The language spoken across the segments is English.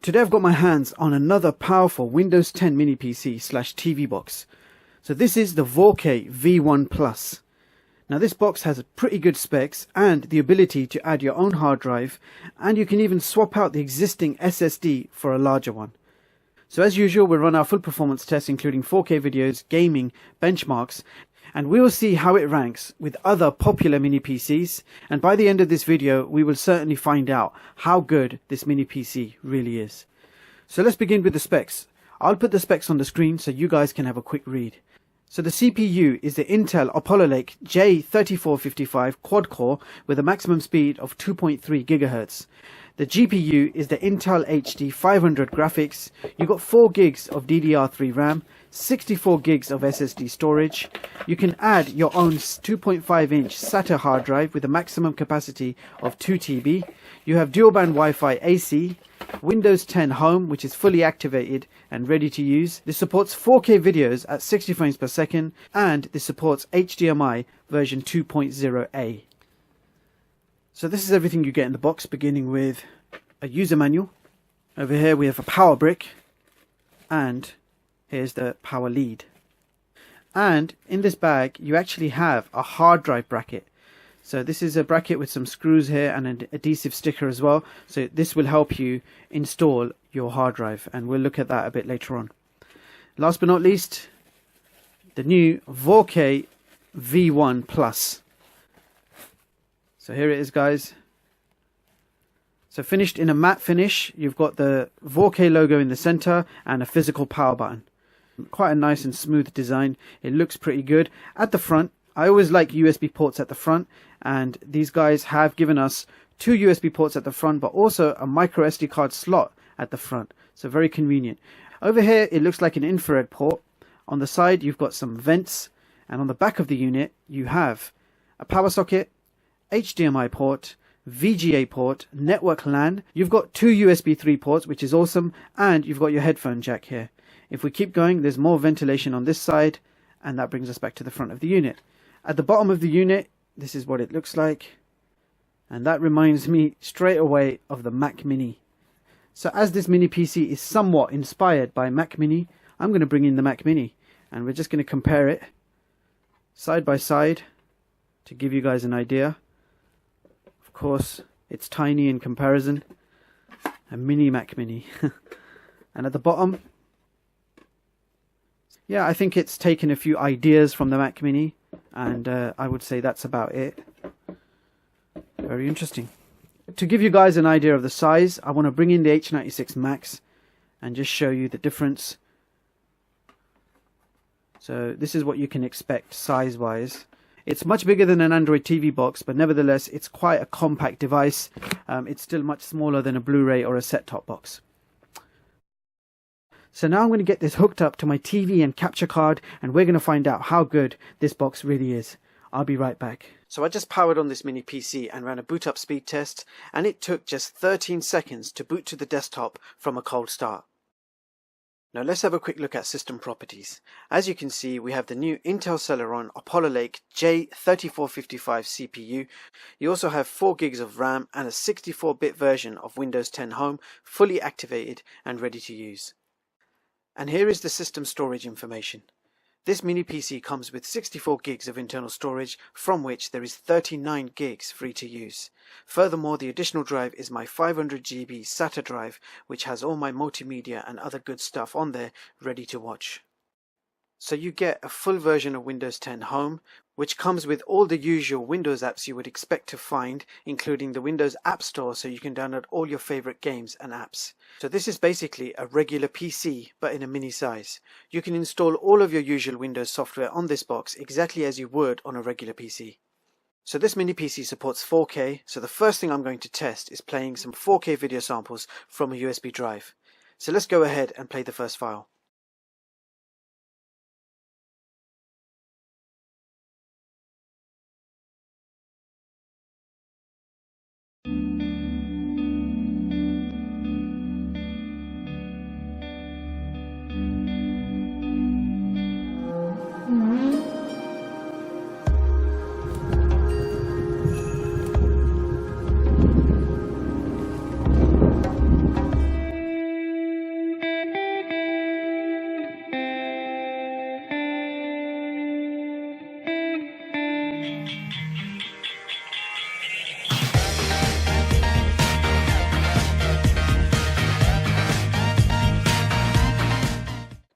Today I've got my hands on another powerful Windows 10 mini PC / TV box. So this is the VORKE V1 Plus. Now this box has pretty good specs and the ability to add your own hard drive, and you can even swap out the existing SSD for a larger one. So as usual, we'll run our full performance tests including 4K videos, gaming, benchmarks, and we will see how it ranks with other popular mini PCs, and by the end of this video we will certainly find out how good this mini PC really is. So let's begin with the specs. I'll put the specs on the screen so you guys can have a quick read. So the CPU is the Intel Apollo Lake J3455 quad-core with a maximum speed of 2.3 GHz. The GPU is the Intel HD 500 graphics. You've got 4 gigs of DDR3 RAM, 64 gigs of SSD storage. You can add your own 2.5-inch SATA hard drive with a maximum capacity of 2 TB. You have dual band Wi-Fi AC, Windows 10 Home, which is fully activated and ready to use. This supports 4K videos at 60 frames per second, and this supports HDMI version 2.0A. So this is everything you get in the box, beginning with a user manual. Over here we have a power brick, and here's the power lead. And in this bag you actually have a hard drive bracket. So this is a bracket with some screws here and an adhesive sticker as well. So this will help you install your hard drive, and we'll look at that a bit later on. Last but not least, the new VORKE V1 Plus. So here it is, guys. So finished in a matte finish. You've got the VORKE logo in the center and a physical power button. Quite a nice and smooth design. It looks pretty good. At the front, I always like USB ports at the front, and these guys have given us 2 USB ports at the front, but also a micro SD card slot at the front. So very convenient. Over here it looks like an infrared port. On the side you've got some vents, and on the back of the unit you have a power socket, HDMI port, VGA port, network LAN. You've got 2 USB 3 ports, which is awesome, and you've got your headphone jack here. If we keep going, there's more ventilation on this side, and that brings us back to the front of the unit. At the bottom of the unit, this is what it looks like, and that reminds me straight away of the Mac Mini. So as this mini PC is somewhat inspired by Mac Mini, I'm going to bring in the Mac Mini, and we're just going to compare it side by side to give you guys an idea. Of course, it's tiny in comparison, a mini Mac Mini. And at the bottom, yeah, I think it's taken a few ideas from the Mac Mini, and I would say that's about it. Very interesting. To give you guys an idea of the size, I want to bring in the H96 Max and just show you the difference. So this is what you can expect size-wise. It's much bigger than an Android TV box, but nevertheless it's quite a compact device. It's still much smaller than a Blu-ray or a set-top box. So now I'm going to get this hooked up to my TV and capture card, and we're going to find out how good this box really is. I'll be right back. So I just powered on this mini PC and ran a boot up speed test, and it took just 13 seconds to boot to the desktop from a cold start. Now let's have a quick look at system properties. As you can see, we have the new Intel Celeron Apollo Lake J3455 CPU. You also have 4 gigs of RAM and a 64-bit version of Windows 10 Home, fully activated and ready to use. And here is the system storage information. This mini PC comes with 64 gigs of internal storage, from which there is 39 gigs free to use. Furthermore, the additional drive is my 500 GB SATA drive, which has all my multimedia and other good stuff on there ready to watch. So you get a full version of Windows 10 Home, which comes with all the usual Windows apps you would expect to find, including the Windows App Store, so you can download all your favorite games and apps. So this is basically a regular PC, but in a mini size. You can install all of your usual Windows software on this box exactly as you would on a regular PC. So this mini PC supports 4K, so the first thing I'm going to test is playing some 4K video samples from a USB drive. So let's go ahead and play the first file.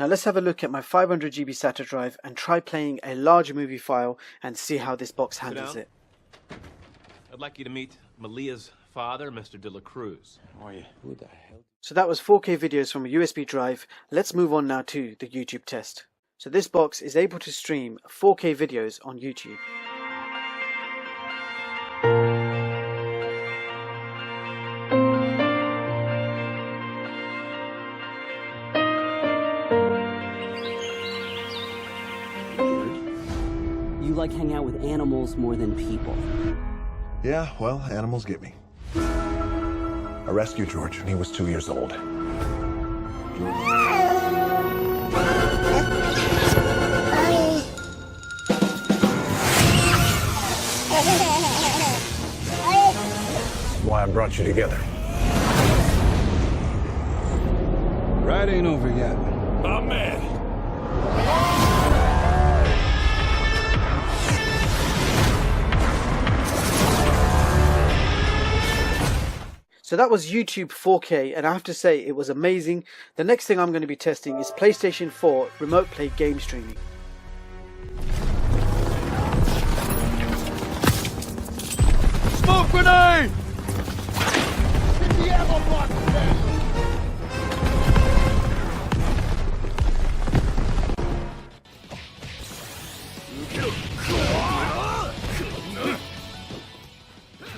Now let's have a look at my 500 GB SATA drive and try playing a large movie file and see how this box handles it. I'd like you to meet Malia's father, Mr. De La Cruz. How are you? Who the hell? So that was 4K videos from a USB drive. Let's move on now to the YouTube test. So this box is able to stream 4K videos on YouTube. You like hang out with animals more than people. Yeah, well, animals get me. I rescued George when he was 2 years old. Why I brought you together. Ride ain't over yet. My man. So that was YouTube 4K, and I have to say it was amazing. The next thing I'm going to be testing is PlayStation 4 remote play game streaming. Smoke grenade!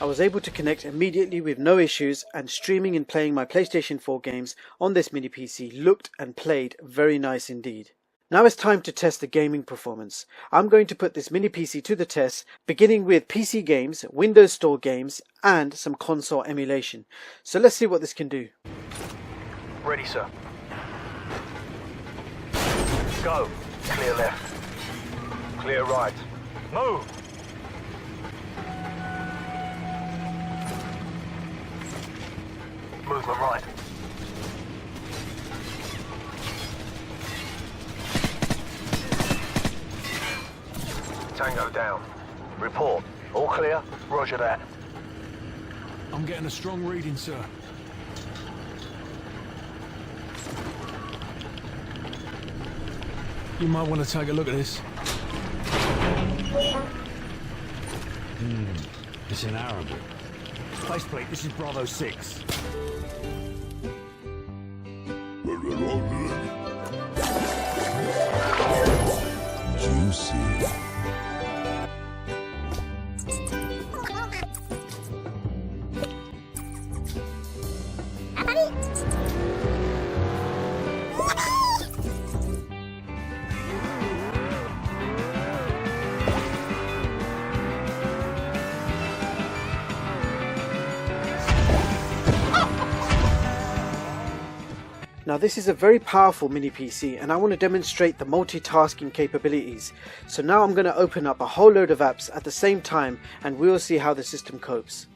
I was able to connect immediately with no issues, and streaming and playing my PlayStation 4 games on this mini PC looked and played very nice indeed. Now it's time to test the gaming performance. I'm going to put this mini PC to the test, beginning with PC games, Windows Store games, and some console emulation. So let's see what this can do. Ready, sir. Go. Clear left. Clear right. Move. Movement right. Tango down. Report. All clear? Roger that. I'm getting a strong reading, sir. You might want to take a look at this. It's in Arabic. Faceplate, this is Bravo 6. Juicy. Now this is a very powerful mini PC, and I want to demonstrate the multitasking capabilities. So now I'm going to open up a whole load of apps at the same time, and we'll see how the system copes.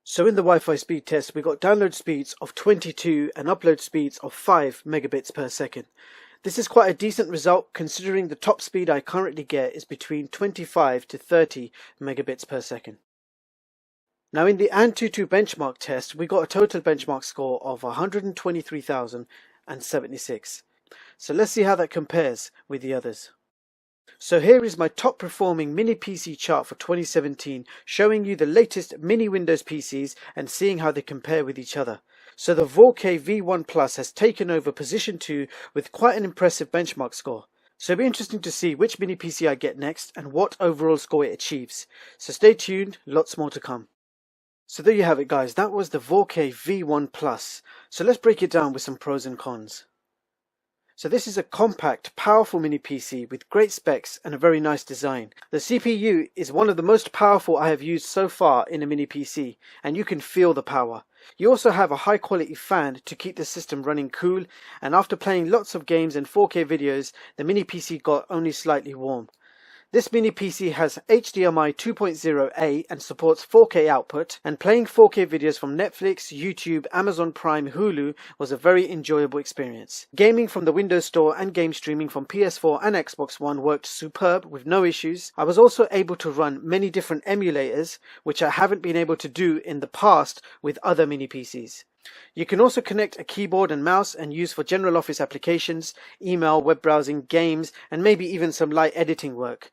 So in the Wi-Fi speed test, we got download speeds of 22 and upload speeds of 5 megabits per second. This is quite a decent result considering the top speed I currently get is between 25 to 30 megabits per second. Now in the Antutu benchmark test, we got a total benchmark score of 123,076. So let's see how that compares with the others. So here is my top performing mini PC chart for 2017, showing you the latest mini Windows PCs and seeing how they compare with each other. So the VORKE V1 Plus has taken over position 2 with quite an impressive benchmark score. So it'll be interesting to see which mini PC I get next and what overall score it achieves. So stay tuned, lots more to come. So there you have it guys, that was the VORKE V1 Plus. So let's break it down with some pros and cons. So this is a compact, powerful mini PC with great specs and a very nice design. The CPU is one of the most powerful I have used so far in a mini PC, and you can feel the power. You also have a high quality fan to keep the system running cool, and after playing lots of games and 4K videos, the mini PC got only slightly warm. This mini PC has HDMI 2.0A and supports 4K output, and playing 4K videos from Netflix, YouTube, Amazon Prime, Hulu was a very enjoyable experience. Gaming from the Windows Store and game streaming from PS4 and Xbox One worked superb with no issues. I was also able to run many different emulators, which I haven't been able to do in the past with other mini PCs. You can also connect a keyboard and mouse and use for general office applications, email, web browsing, games, and maybe even some light editing work.